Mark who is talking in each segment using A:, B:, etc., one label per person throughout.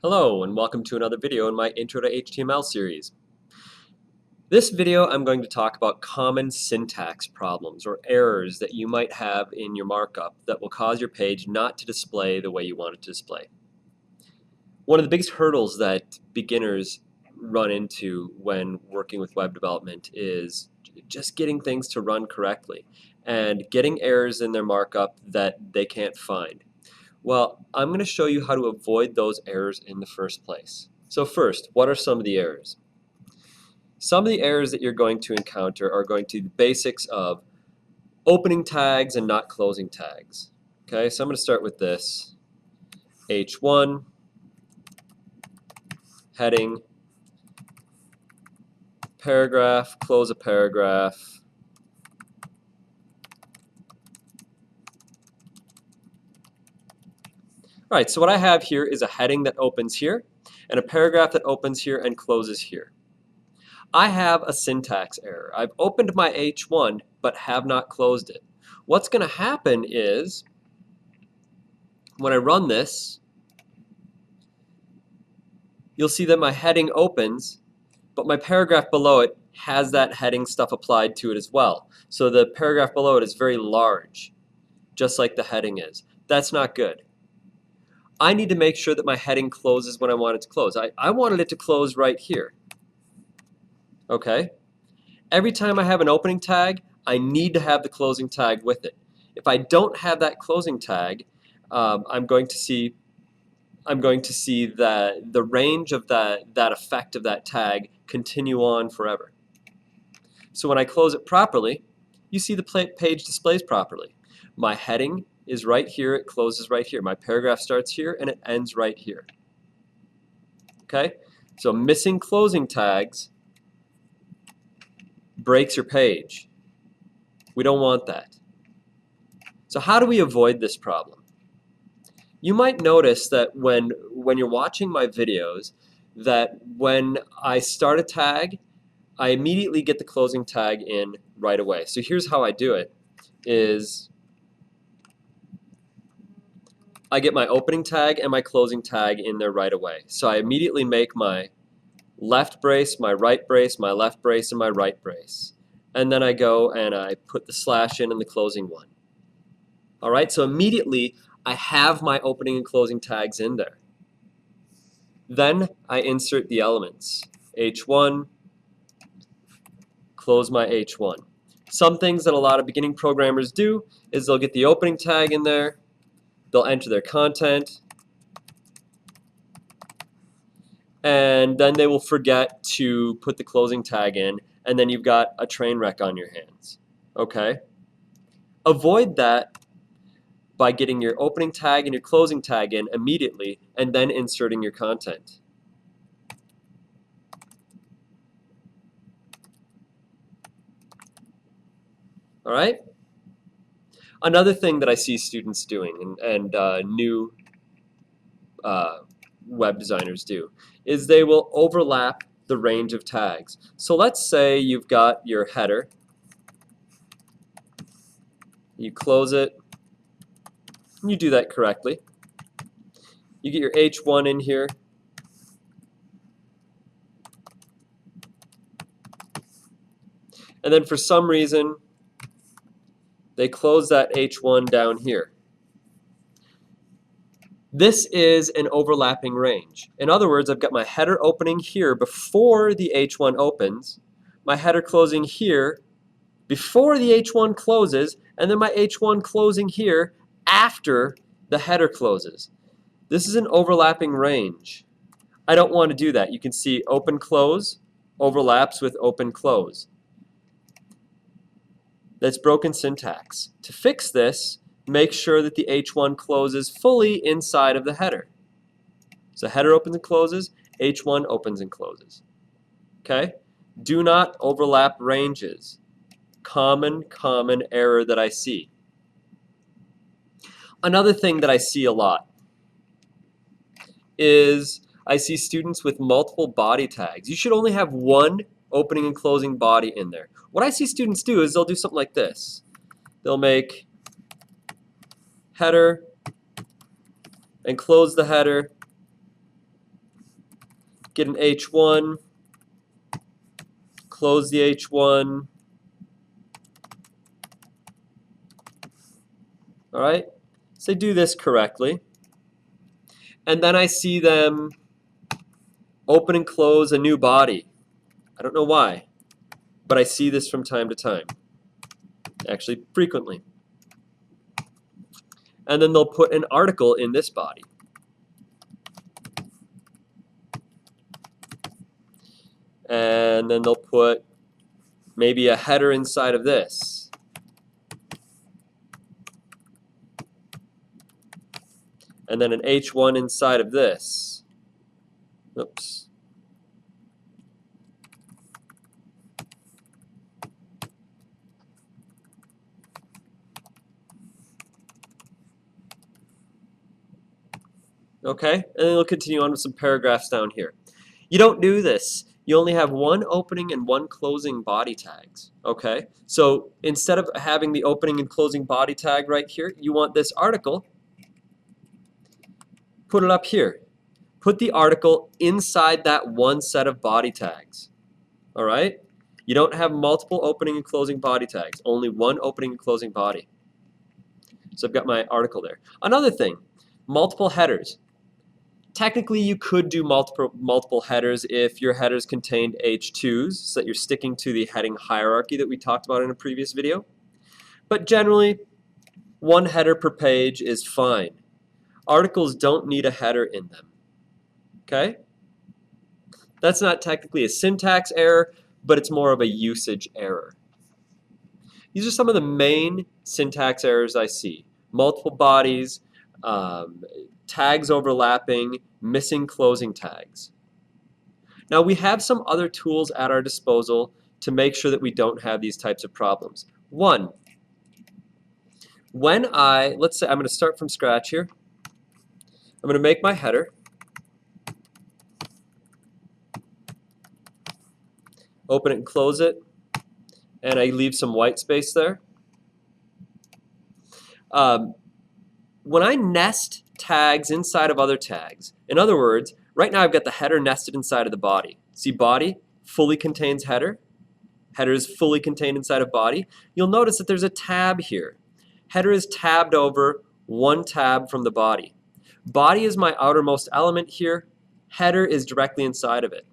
A: Hello and welcome to another video in my Intro to HTML series. This video I'm going to talk about common syntax problems or errors that you might have in your markup that will cause your page not to display the way you want it to display. One of the biggest hurdles that beginners run into when working with web development is just getting things to run correctly and getting errors in their markup that they can't find. Well, I'm going to show you how to avoid those errors in the first place. So first, what are some of the errors? Some of the errors that you're going to encounter are going to be the basics of opening tags and not closing tags. Okay, so I'm going to start with this. H1, heading, paragraph, close a paragraph. All right, so what I have here is a heading that opens here and a paragraph that opens here and closes here. I have a syntax error. I've opened my H1 but have not closed it. What's going to happen is when I run this, you'll see that my heading opens, but my paragraph below it has that heading stuff applied to it as well. So the paragraph below it is very large, just like the heading is. That's not good. I need to make sure that my heading closes when I want it to close. I wanted it to close right here. Okay? Every time I have an opening tag, I need to have the closing tag with it. If I don't have that closing tag, I'm going to see the range of that effect of that tag continue on forever. So when I close it properly, you see the page displays properly. My heading is right here, it closes right here. My paragraph starts here and it ends right here. Okay? So missing closing tags breaks your page. We don't want that. So how do we avoid this problem? You might notice that when you're watching my videos, that when I start a tag, I immediately get the closing tag in right away. So here's how I do it, is I get my opening tag and my closing tag in there right away. So I immediately make my left brace, my right brace, my left brace, and my right brace. And then I go and I put the slash in the closing one. All right, so immediately I have my opening and closing tags in there. Then I insert the elements. H1, close my H1. Some things that a lot of beginning programmers do is they'll get the opening tag in there, they'll enter their content, and then they will forget to put the closing tag in, and then you've got a train wreck on your hands. Okay? Avoid that by getting your opening tag and your closing tag in immediately and then inserting your content. All right? Another thing that I see students doing and new web designers do is they will overlap the range of tags. So let's say you've got your header, you close it, and you do that correctly. You get your H1 in here, and then for some reason they close that H1 down here. This is an overlapping range. In other words, I've got my header opening here before the H1 opens, my header closing here before the H1 closes, and then my H1 closing here after the header closes. This is an overlapping range. I don't want to do that. You can see open close overlaps with open close. That's broken syntax. To fix this, make sure that the H1 closes fully inside of the header. So header opens and closes, H1 opens and closes. Okay? Do not overlap ranges. Common error that I see. Another thing that I see a lot is I see students with multiple body tags. You should only have one opening and closing body in there. What I see students do is they'll do something like this. They'll make header and close the header get an H1, close the H1. All right, so they do this correctly. And then I see them open and close a new body. I don't know why, but I see this from time to time, actually frequently. And then they'll put an article in this body. And then they'll put maybe a header inside of this. And then an H1 inside of this. Oops. Okay, and then we'll continue on with some paragraphs down here. You don't do this. You only have one opening and one closing body tags. Okay, so instead of having the opening and closing body tag right here, you want this article. Put it up here. Put the article inside that one set of body tags. All right? You don't have multiple opening and closing body tags, only one opening and closing body. So I've got my article there. Another thing, multiple headers. Technically, you could do multiple headers if your headers contained H2s, so that you're sticking to the heading hierarchy that we talked about in a previous video. But generally, one header per page is fine. Articles don't need a header in them. Okay? That's not technically a syntax error, but it's more of a usage error. These are some of the main syntax errors I see. Multiple bodies, tags overlapping, missing closing tags. Now we have some other tools at our disposal to make sure that we don't have these types of problems. One, when let's say I'm going to start from scratch here. I'm going to make my header. Open it and close it. And I leave some white space there. When I nest tags inside of other tags, in other words, right now I've got the header nested inside of the body. See, body fully contains header. Header is fully contained inside of body. You'll notice that there's a tab here. Header is tabbed over one tab from the body. Body is my outermost element here. Header is directly inside of it.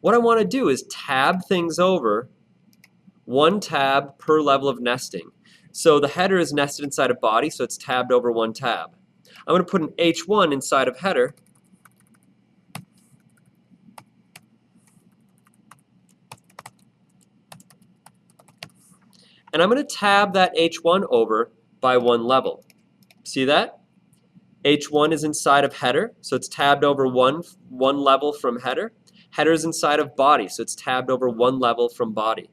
A: What I want to do is tab things over one tab per level of nesting. So the header is nested inside of body, so it's tabbed over one tab. I'm going to put an H1 inside of header. And I'm going to tab that H1 over by one level. See that? H1 is inside of header, so it's tabbed over one level from header. Header is inside of body, so it's tabbed over one level from body.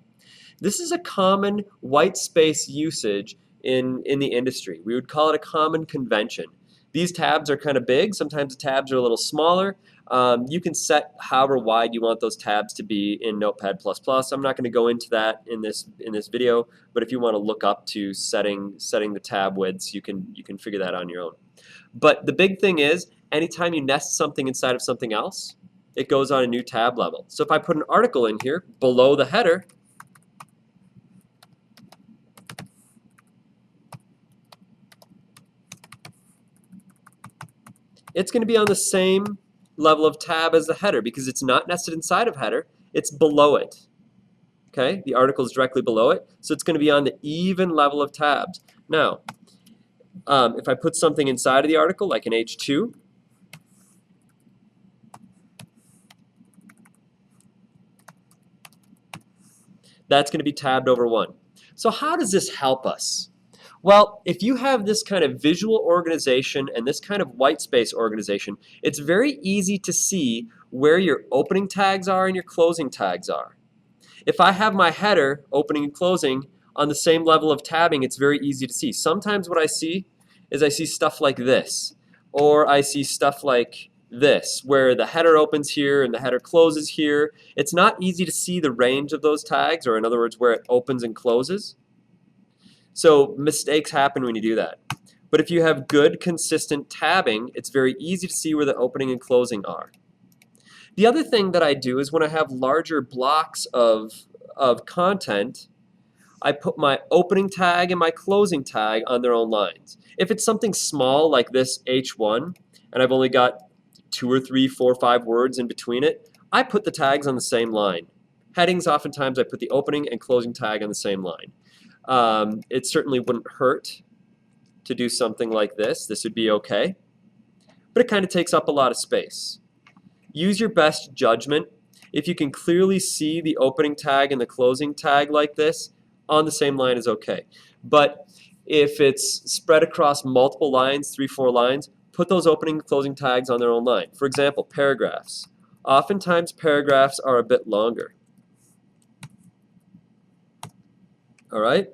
A: This is a common white space usage in the industry. We would call it a common convention. These tabs are kind of big. Sometimes the tabs are a little smaller. You can set however wide you want those tabs to be in Notepad++. I'm not going to go into that in this video, but if you want to look up to setting the tab widths, you can figure that on your own. But the big thing is, anytime you nest something inside of something else, it goes on a new tab level. So if I put an article in here below the header, it's going to be on the same level of tab as the header because it's not nested inside of header, it's below it. Okay, the article is directly below it, so it's going to be on the even level of tabs. Now, if I put something inside of the article, like an H2, that's going to be tabbed over one. So how does this help us? Well, if you have this kind of visual organization and this kind of white space organization, it's very easy to see where your opening tags are and your closing tags are. If I have my header, opening and closing, on the same level of tabbing, it's very easy to see. Sometimes what I see is I see stuff like this, or I see stuff like this, where the header opens here and the header closes here. It's not easy to see the range of those tags, or in other words, where it opens and closes. So mistakes happen when you do that. But if you have good, consistent tabbing, it's very easy to see where the opening and closing are. The other thing that I do is when I have larger blocks of content, I put my opening tag and my closing tag on their own lines. If it's something small like this H1, and I've only got 2 or 3, 4, 5 words in between it, I put the tags on the same line. Headings, oftentimes I put the opening and closing tag on the same line. It certainly wouldn't hurt to do something like this. This would be okay. But it kind of takes up a lot of space. Use your best judgment. If you can clearly see the opening tag and the closing tag like this, on the same line is okay. But if it's spread across multiple lines, 3, 4 lines, put those opening and closing tags on their own line. For example, paragraphs. Oftentimes paragraphs are a bit longer. All right?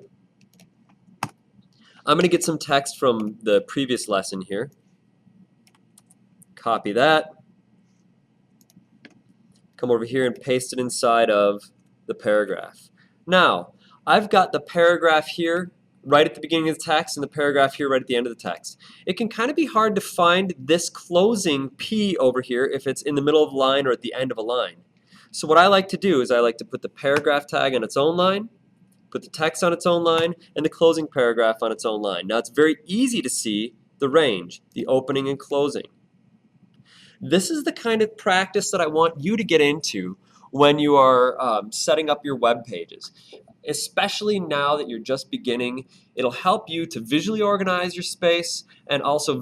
A: I'm going to get some text from the previous lesson here. Copy that. Come over here and paste it inside of the paragraph. Now, I've got the paragraph here right at the beginning of the text and the paragraph here right at the end of the text. It can kind of be hard to find this closing P over here if it's in the middle of a line or at the end of a line. So what I like to do is I like to put the paragraph tag on its own line, put the text on its own line, and the closing paragraph on its own line. Now it's very easy to see the range, the opening and closing. This is the kind of practice that I want you to get into when you are setting up your web pages. Especially now that you're just beginning, it'll help you to visually organize your space and also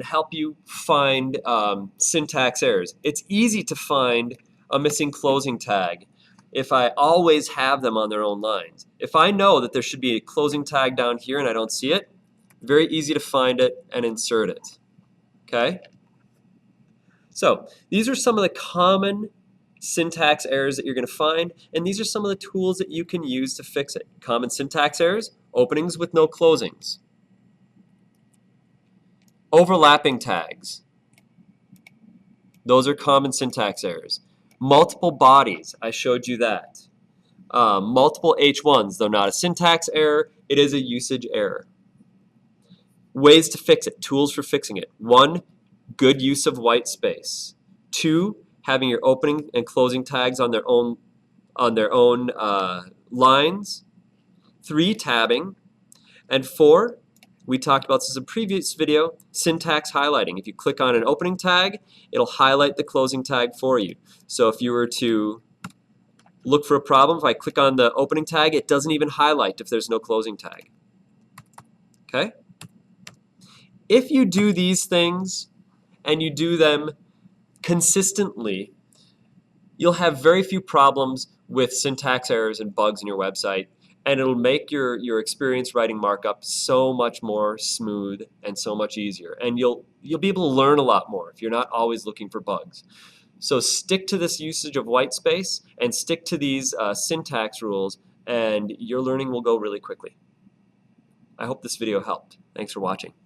A: help you find syntax errors. It's easy to find a missing closing tag if I always have them on their own lines. If I know that there should be a closing tag down here and I don't see it, very easy to find it and insert it. Okay? So these are some of the common syntax errors that you're going to find, and these are some of the tools that you can use to fix it. Common syntax errors: openings with no closings, overlapping tags. Those are common syntax errors. Multiple bodies, I showed you that. Multiple H1s, though not a syntax error, it is a usage error. Ways to fix it, tools for fixing it. 1, good use of white space. 2, having your opening and closing tags on their own lines. 3, tabbing. And 4, we talked about this in a previous video, syntax highlighting. If you click on an opening tag, it'll highlight the closing tag for you. So if you were to look for a problem, if I click on the opening tag, it doesn't even highlight if there's no closing tag. Okay? If you do these things and you do them consistently, you'll have very few problems with syntax errors and bugs in your website, and it'll make your experience writing markup so much more smooth and so much easier. And you'll be able to learn a lot more if you're not always looking for bugs. So stick to this usage of white space and stick to these syntax rules, and your learning will go really quickly. I hope this video helped. Thanks for watching.